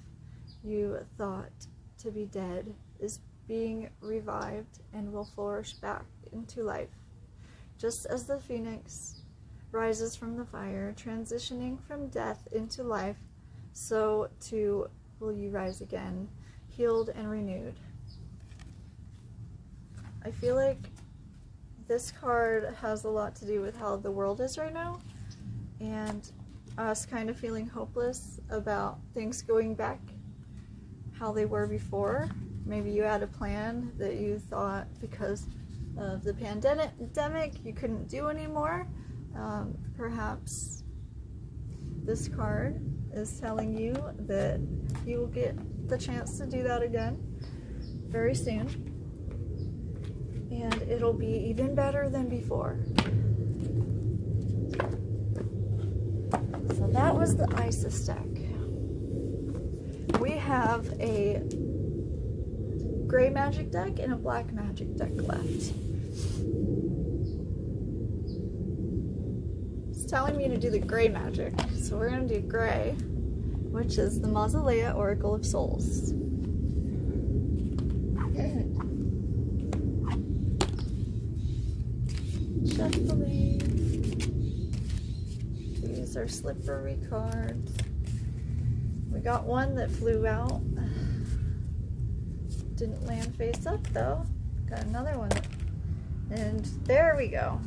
you thought to be dead is being revived and will flourish back into life. Just as the phoenix rises from the fire, transitioning from death into life, so too will you rise again, healed and renewed. I feel like this card has a lot to do with how the world is right now, and us kind of feeling hopeless about things going back how they were before. Maybe you had a plan that you thought because of the pandemic you couldn't do anymore. Perhaps this card is telling you that you will get the chance to do that again very soon. And it'll be even better than before. So that was the Isis deck. We have a gray magic deck and a black magic deck left. It's telling me to do the gray magic, so we're going to do gray, which is the Mausoleum Oracle of Souls. Shuffling. These are slippery cards. We got one that flew out. Didn't land face up though. Got another one. And there we go.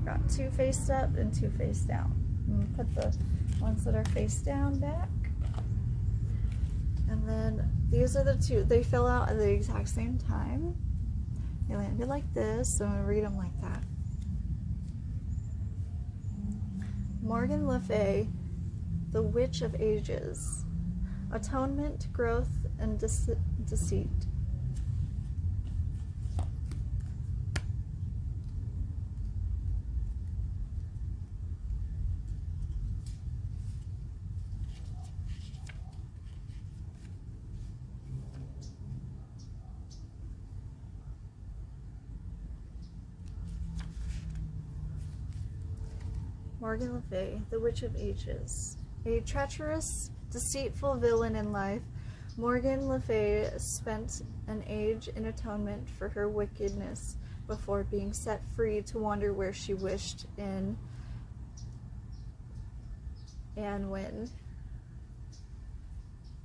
Got two face up and two face down. I'm gonna put the ones that are face down back. And then these are the two. They fell out at the exact same time. They landed like this, so I'm going to read them like that. Morgan Le Fay, the Witch of Ages. Atonement, growth, and deceit. Morgan Le Fay, the Witch of Ages. A treacherous, deceitful villain in life, Morgan Le Fay spent an age in atonement for her wickedness before being set free to wander where she wished in Anwin.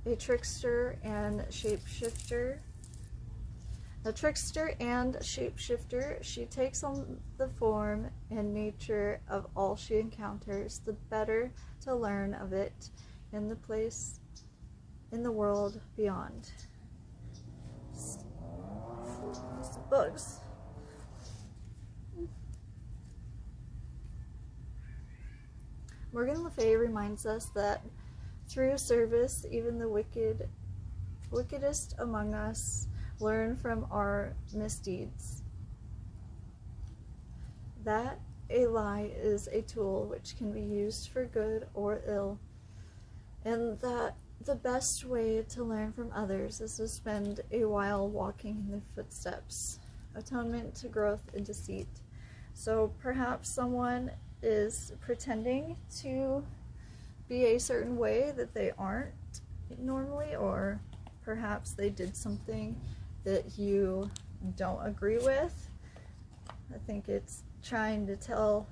A trickster and shapeshifter. She takes on the form and nature of all she encounters, the better to learn of it in the place, in the world beyond. These bugs. Morgan Le Fay reminds us that through service, even the wickedest among us learn from our misdeeds. that a lie is a tool which can be used for good or ill, and that the best way to learn from others is to spend a while walking in their footsteps. Atonement to growth and deceit. So perhaps someone is pretending to be a certain way that they aren't normally, or perhaps they did something that you don't agree with. I think it's trying to tell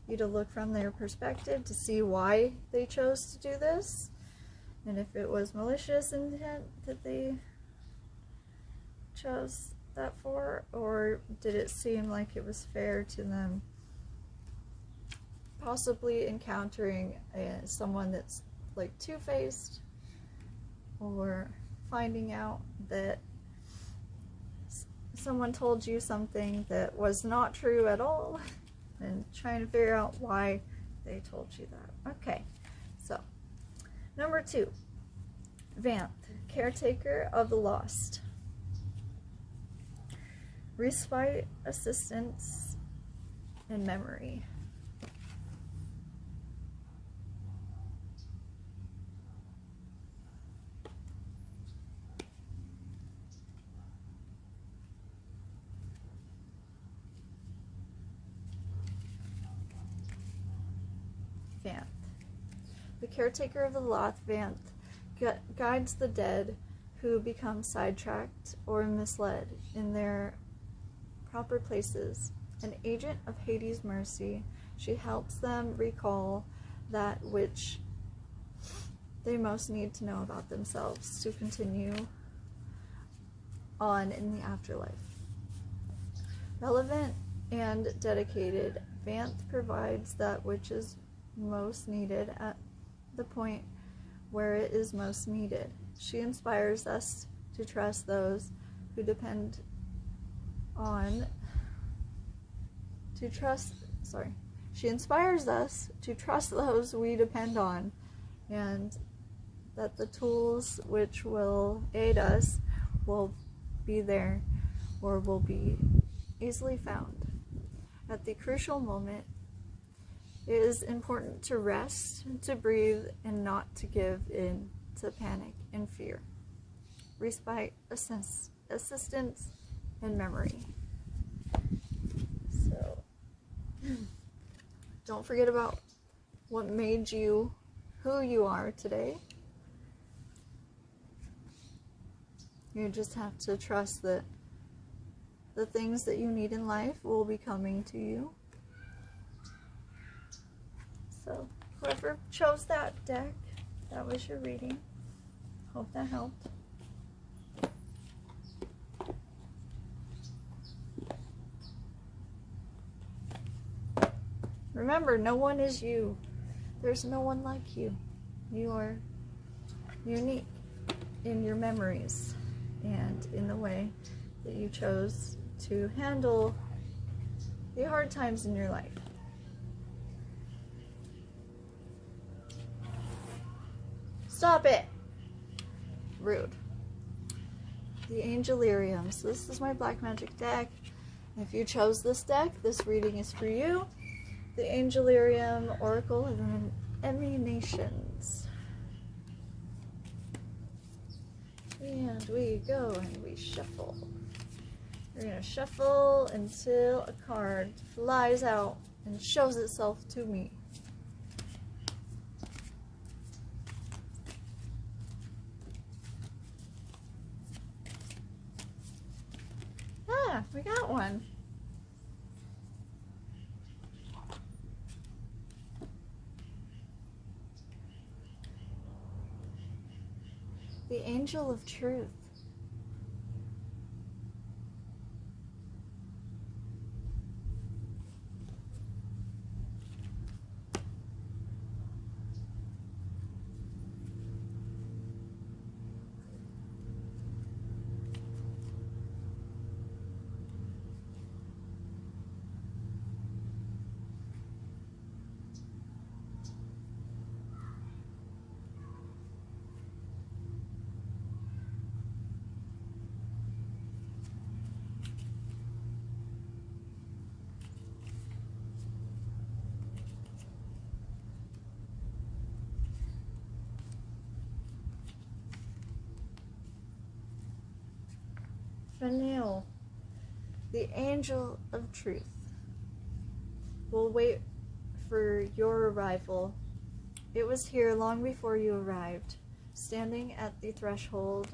you to look from their perspective to see why they chose to do this, and if it was malicious intent that they chose that for, or did it seem like it was fair to them possibly encountering someone that's like two-faced, or finding out that someone told you something that was not true at all, and trying to figure out why they told you that. Okay, so number 2, Vanth, caretaker of the lost. Respite, assistance, and memory. Vanth. The caretaker of the lost, Vanth, guides the dead who become sidetracked or misled in their proper places. An agent of Hades' mercy, she helps them recall that which they most need to know about themselves to continue on in the afterlife. Relevant and dedicated, Vanth provides that which is most needed at the point where it is most needed. She inspires us to trust those who depend on she inspires us to trust those we depend on, and that the tools which will aid us will be there, or will be easily found. At the crucial moment, it is important to rest, to breathe, and not to give in to panic and fear. Respite, assistance, and memory. So, don't forget about what made you who you are today. You just have to trust that the things that you need in life will be coming to you. So, whoever chose that deck, that was your reading. Hope that helped. Remember, no one is you. There's no one like you. You are unique in your memories and in the way that you chose to handle the hard times in your life. Stop it! Rude. The Angelarium. So this is my black magic deck. If you chose this deck, this reading is for you. The Angelarium Oracle of Emanations. And we go and we shuffle. We're going to shuffle until a card flies out and shows itself to me. Ah, we got one. The Angel of Truth. Fennel, the angel of truth, will wait for your arrival. It was here long before you arrived, standing at the threshold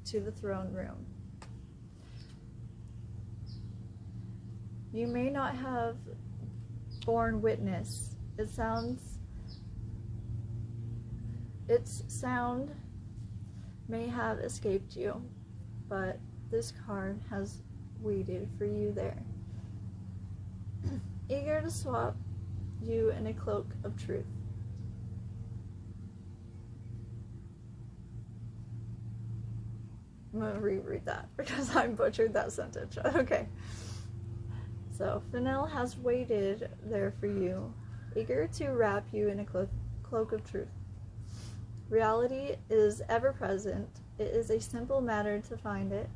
to the throne room. You may not have borne witness. Its sound may have escaped you, but this card has waited for you there, eager to swap you in a cloak of truth. I'm going to reread that because I butchered that sentence. Okay. So, Fennel has waited there for you, eager to wrap you in a cloak of truth. Reality is ever present. It is a simple matter to find it.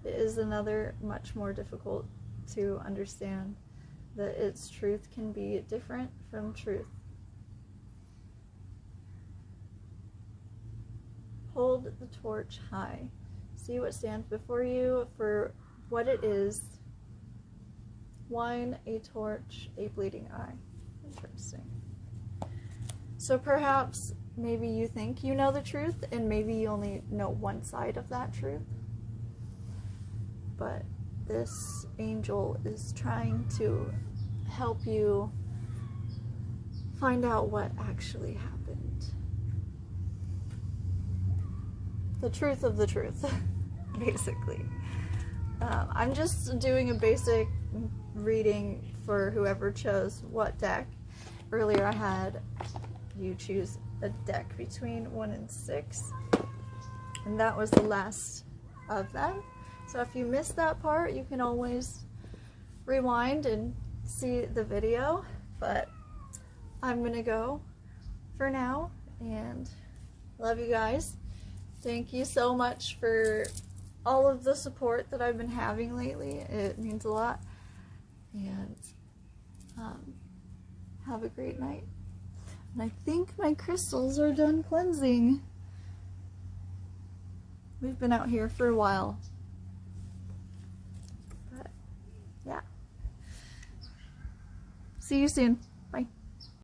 It is another much more difficult to understand, that its truth can be different from truth. Hold the torch high. See what stands before you for what it is. Wine, a torch, a bleeding eye. Interesting. So perhaps, maybe you think you know the truth, and maybe you only know one side of that truth. But this angel is trying to help you find out what actually happened. The truth of the truth, basically. I'm just doing a basic reading for whoever chose what deck. Earlier I had you choose a deck between 1 and 6, and that was the last of them. So if you missed that part, you can always rewind and see the video, but I'm gonna go for now, and love you guys. Thank you so much for all of the support that I've been having lately. It means a lot. And have a great night. And I think my crystals are done cleansing. We've been out here for a while. But yeah. See you soon. Bye.